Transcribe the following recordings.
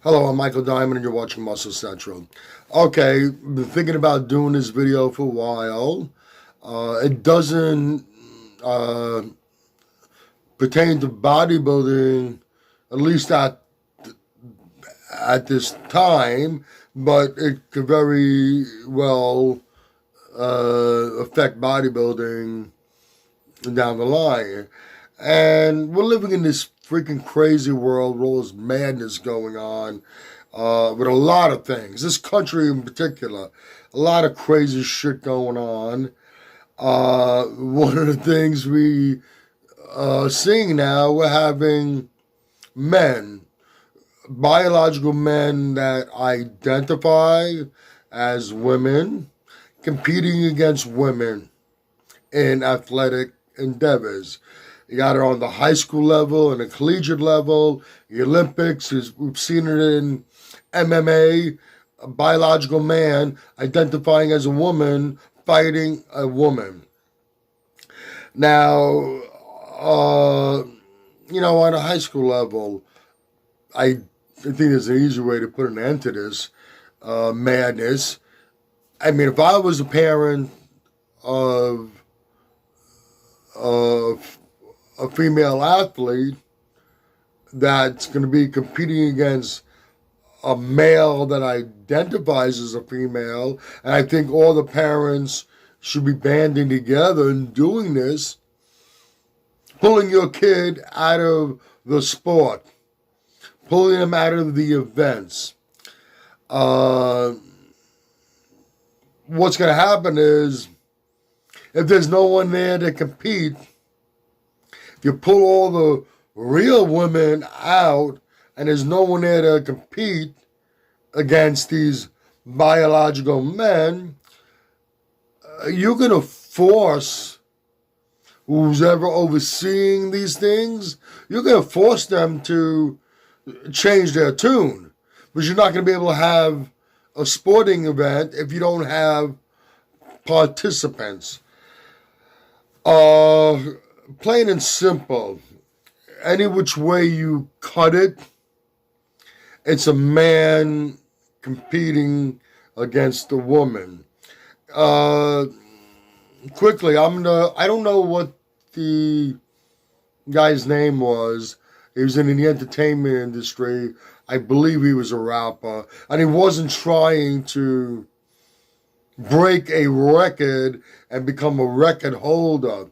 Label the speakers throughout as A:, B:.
A: Hello, I'm Michael Diamond and you're watching Muscle Central. Okay, been thinking about doing this video for a while. It doesn't uh, pertain to bodybuilding, at least at this time, but it could very well affect bodybuilding down the line. And we're living in this freaking crazy world with all this madness going on with a lot of things. This country in particular, a lot of crazy shit going on. One of the things we are seeing now, we're having men, biological men that identify as women, competing against women in athletic endeavors. You got it on the high school level and the collegiate level, the Olympics. We've seen it in MMA, a biological man identifying as a woman, fighting a woman. Now, on a high school level, I think there's an easy way to put an end to this madness. I mean, if I was a parent of a female athlete that's going to be competing against a male that identifies as a female, and I think all the parents should be banding together and doing this, pulling your kid out of the sport, pulling them out of the events. What's going to happen is, if there's no one there to compete, you pull all the real women out and there's no one there to compete against these biological men, you're going to force who's ever overseeing these things, you're going to force them to change their tune. Because you're not going to be able to have a sporting event if you don't have participants. Plain and simple, any which way you cut it, it's a man competing against a woman. Quickly, I don't know what the guy's name was. He was in the entertainment industry. I believe he was a rapper. And he wasn't trying to break a record and become a record holder.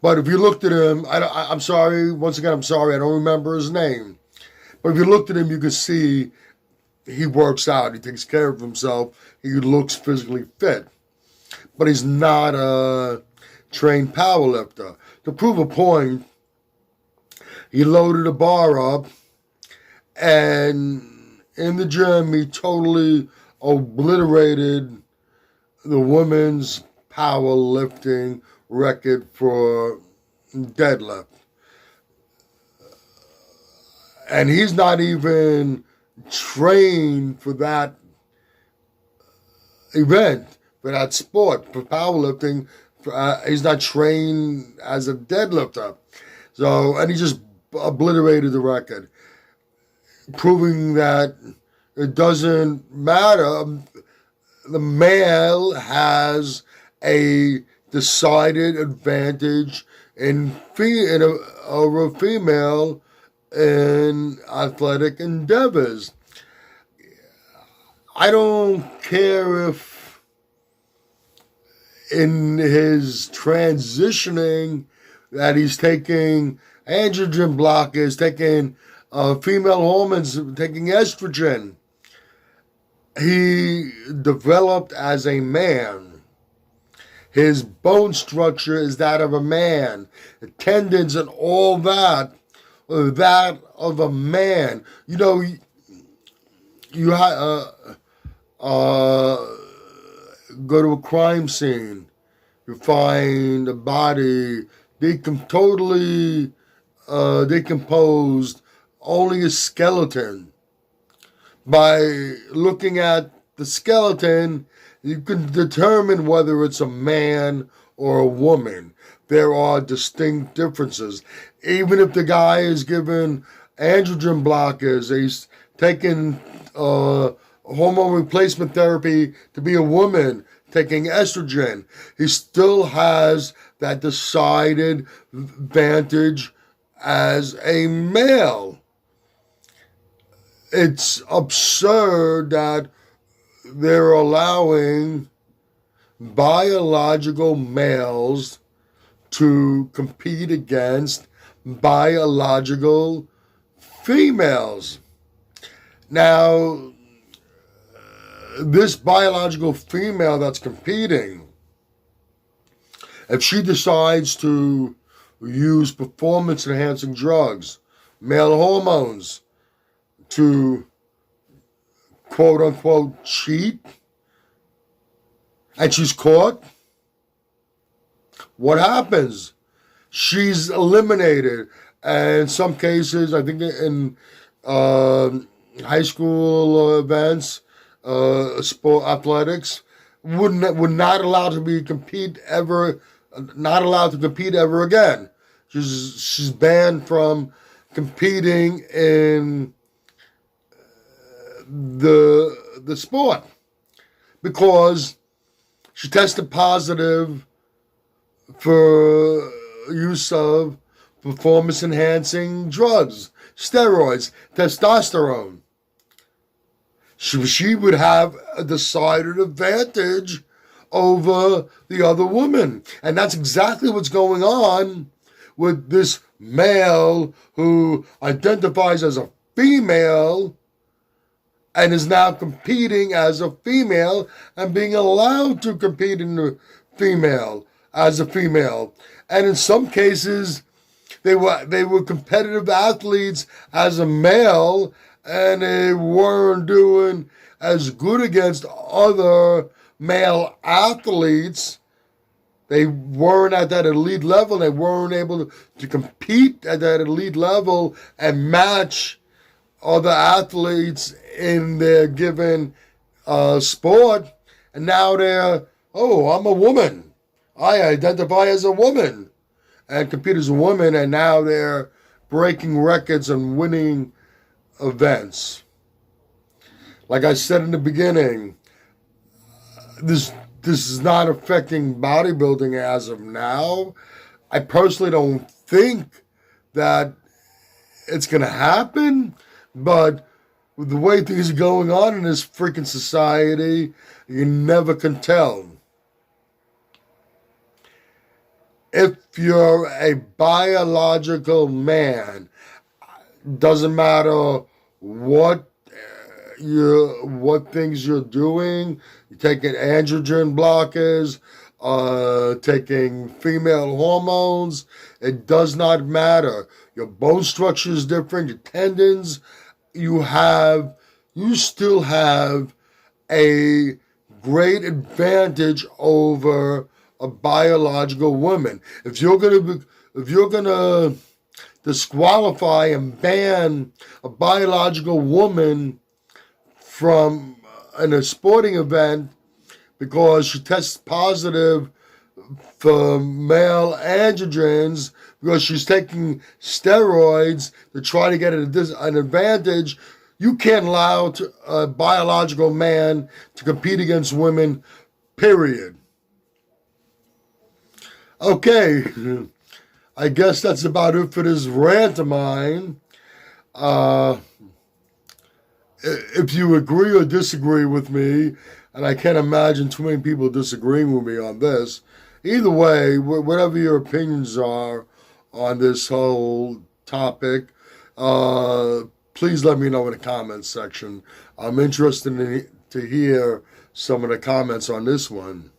A: But if you looked at him, I'm sorry, once again, I'm sorry, I don't remember his name. But if you looked at him, you could see he works out, he takes care of himself, he looks physically fit. But he's not a trained powerlifter. To prove a point, he loaded a bar up, and in the gym, he totally obliterated the women's powerlifting record for deadlift. And he's not even trained for that event, for that sport, for powerlifting. He's not trained as a deadlifter. So, and he just obliterated the record, proving that it doesn't matter. The male has a decided advantage over a female in athletic endeavors. I don't care if in his transitioning that he's taking androgen blockers, taking female hormones, taking estrogen. He developed as a man. His bone structure is that of a man. The tendons and all that are that of a man. You know, you go to a crime scene. You find a body totally decomposed, only a skeleton. By looking at the skeleton, you can determine whether it's a man or a woman. There are distinct differences. Even if the guy is given androgen blockers. He's taking hormone replacement therapy to be a woman, taking estrogen. He still has that decided advantage as a male. It's absurd that they're allowing biological males to compete against biological females. Now, this biological female that's competing, if she decides to use performance-enhancing drugs, male hormones, to quote-unquote cheat, and she's caught, what happens? She's eliminated. And in some cases, I think in high school events, sport athletics, were not allowed to compete ever again. She's banned from competing in the sport because she tested positive for use of performance-enhancing drugs, steroids, testosterone. She would have a decided advantage over the other woman. And that's exactly what's going on with this male who identifies as a female and is now competing as a female and being allowed to compete in the female as a female. And in some cases, they were competitive athletes as a male, and they weren't doing as good against other male athletes. They weren't at that elite level. They weren't able to compete at that elite level and match other athletes in their given sport. And now they're, oh, I'm a woman. I identify as a woman and compete as a woman, and now they're breaking records and winning events. Like I said in the beginning, this is not affecting bodybuilding as of now. I personally don't think that it's going to happen, but with the way things are going on in this freaking society, you never can tell. If you're a biological man, doesn't matter what things you're doing, you're taking androgen blockers, taking female hormones, it does not matter. Your bone structure is different, your tendons, you still have a great advantage over a biological woman. If you're gonna disqualify and ban a biological woman from in a sporting event because she tests positive for male androgens, because she's taking steroids to try to get an advantage, you can't allow a biological man to compete against women, period. Okay, I guess that's about it for this rant of mine. If you agree or disagree with me, and I can't imagine too many people disagreeing with me on this, either way, whatever your opinions are on this whole topic, please let me know in the comments section. I'm interested to hear some of the comments on this one.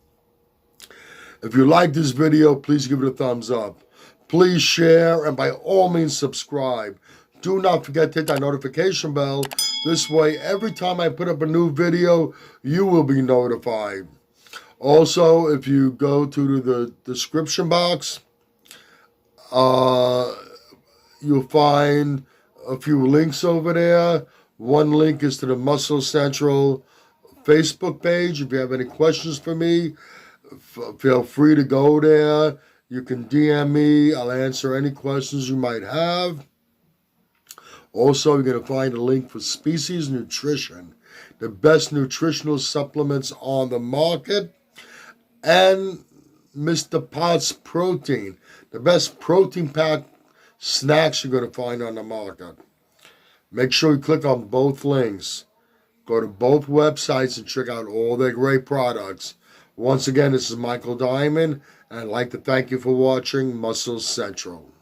A: If you like this video, please give it a thumbs up. Please share, and by all means subscribe. Do not forget to hit that notification bell. This way, every time I put up a new video, you will be notified. Also, if you go to the description box, you'll find a few links over there. One link is to the Muscle Central Facebook page. If you have any questions for me, feel free to go there. You can DM me. I'll answer any questions you might have. Also, you're going to find a link for Species Nutrition, the best nutritional supplements on the market, and Mr. Potts Protein, the best protein-packed snacks you're going to find on the market. Make sure you click on both links. Go to both websites and check out all their great products. Once again, this is Michael Diamond, and I'd like to thank you for watching Muscle Central.